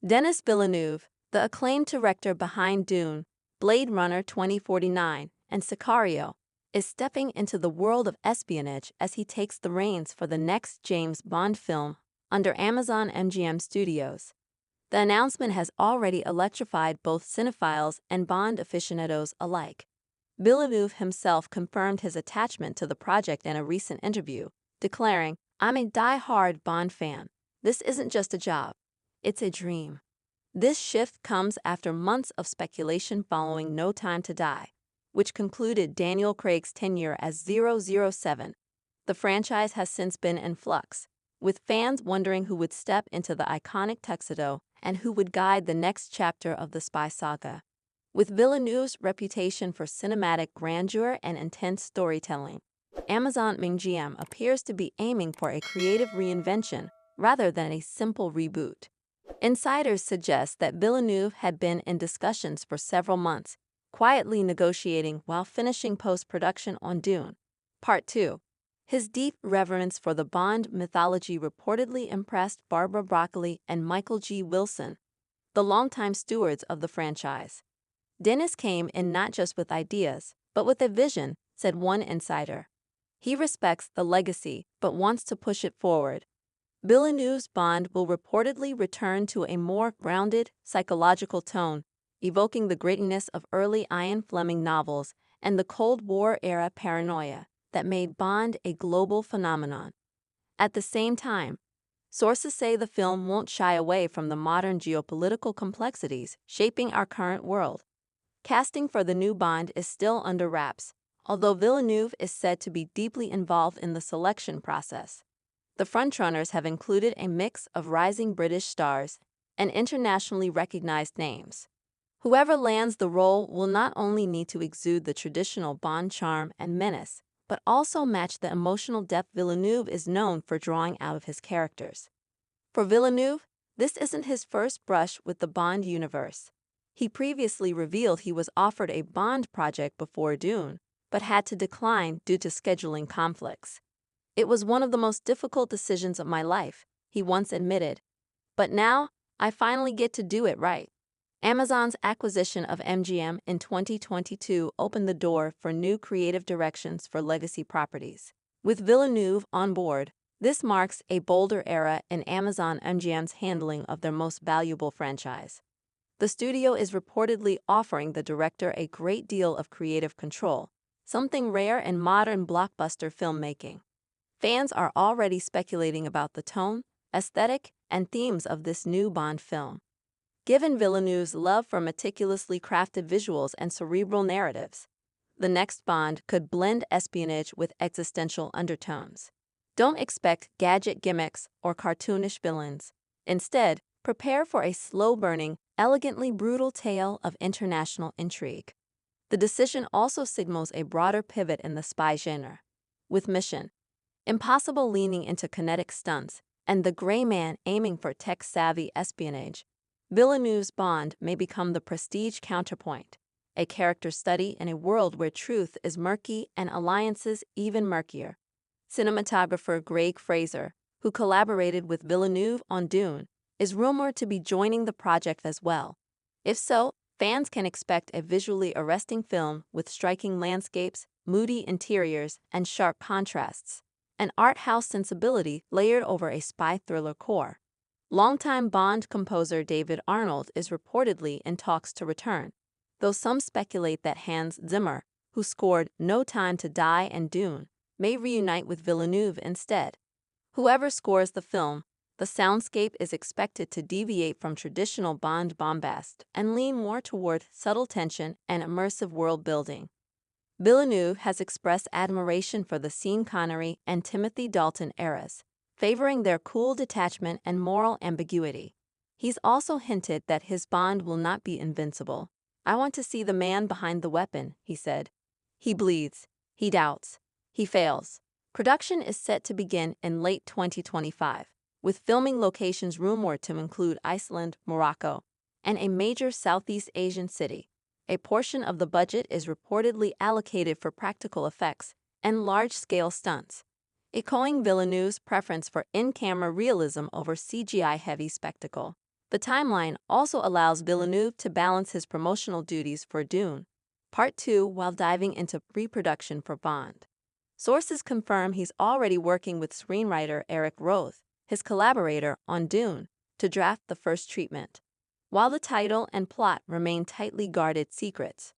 Denis Villeneuve, the acclaimed director behind Dune, Blade Runner 2049, and Sicario, is stepping into the world of espionage as he takes the reins for the next James Bond film under Amazon MGM Studios. The announcement has already electrified both cinephiles and Bond aficionados alike. Villeneuve himself confirmed his attachment to the project in a recent interview, declaring, "I'm a die-hard Bond fan. This isn't just a job. It's a dream." This shift comes after months of speculation following No Time to Die, which concluded Daniel Craig's tenure as 007. The franchise has since been in flux, with fans wondering who would step into the iconic tuxedo and who would guide the next chapter of the spy saga. With Villeneuve's reputation for cinematic grandeur and intense storytelling, Amazon MGM appears to be aiming for a creative reinvention rather than a simple reboot. Insiders suggest that Villeneuve had been in discussions for several months, quietly negotiating while finishing post-production on Dune. Part 2. His deep reverence for the Bond mythology reportedly impressed Barbara Broccoli and Michael G. Wilson, the longtime stewards of the franchise. Denis came in not just with ideas, but with a vision, said one insider. He respects the legacy, but wants to push it forward. Villeneuve's Bond will reportedly return to a more grounded, psychological tone, evoking the grittiness of early Ian Fleming novels and the Cold War-era paranoia that made Bond a global phenomenon. At the same time, sources say the film won't shy away from the modern geopolitical complexities shaping our current world. Casting for the new Bond is still under wraps, although Villeneuve is said to be deeply involved in the selection process. The frontrunners have included a mix of rising British stars and internationally recognized names. Whoever lands the role will not only need to exude the traditional Bond charm and menace, but also match the emotional depth Villeneuve is known for drawing out of his characters. For Villeneuve, this isn't his first brush with the Bond universe. He previously revealed he was offered a Bond project before Dune, but had to decline due to scheduling conflicts. "It was one of the most difficult decisions of my life," he once admitted. "But now, I finally get to do it right." Amazon's acquisition of MGM in 2022 opened the door for new creative directions for legacy properties. With Villeneuve on board, this marks a bolder era in Amazon MGM's handling of their most valuable franchise. The studio is reportedly offering the director a great deal of creative control, something rare in modern blockbuster filmmaking. Fans are already speculating about the tone, aesthetic, and themes of this new Bond film. Given Villeneuve's love for meticulously crafted visuals and cerebral narratives, the next Bond could blend espionage with existential undertones. Don't expect gadget gimmicks or cartoonish villains. Instead, prepare for a slow-burning, elegantly brutal tale of international intrigue. The decision also signals a broader pivot in the spy genre, with Mission Impossible leaning into kinetic stunts and the Gray Man aiming for tech-savvy espionage. Villeneuve's Bond may become the prestige counterpoint, a character study in a world where truth is murky and alliances even murkier. Cinematographer Greg Fraser, who collaborated with Villeneuve on Dune, is rumored to be joining the project as well. If so, fans can expect a visually arresting film with striking landscapes, moody interiors, and sharp contrasts, an art house sensibility layered over a spy thriller core. Longtime Bond composer David Arnold is reportedly in talks to return, though some speculate that Hans Zimmer, who scored No Time to Die and Dune, may reunite with Villeneuve instead. Whoever scores the film, the soundscape is expected to deviate from traditional Bond bombast and lean more toward subtle tension and immersive world building. Villeneuve has expressed admiration for the Sean Connery and Timothy Dalton eras, favoring their cool detachment and moral ambiguity. He's also hinted that his Bond will not be invincible. "I want to see the man behind the weapon," he said. "He bleeds. He doubts. He fails." Production is set to begin in late 2025, with filming locations rumored to include Iceland, Morocco, and a major Southeast Asian city. A portion of the budget is reportedly allocated for practical effects and large-scale stunts, echoing Villeneuve's preference for in-camera realism over CGI-heavy spectacle. The timeline also allows Villeneuve to balance his promotional duties for Dune Part 2 while diving into pre-production for Bond. Sources confirm he's already working with screenwriter Eric Roth, his collaborator on Dune, to draft the first treatment. While the title and plot remain tightly guarded secrets,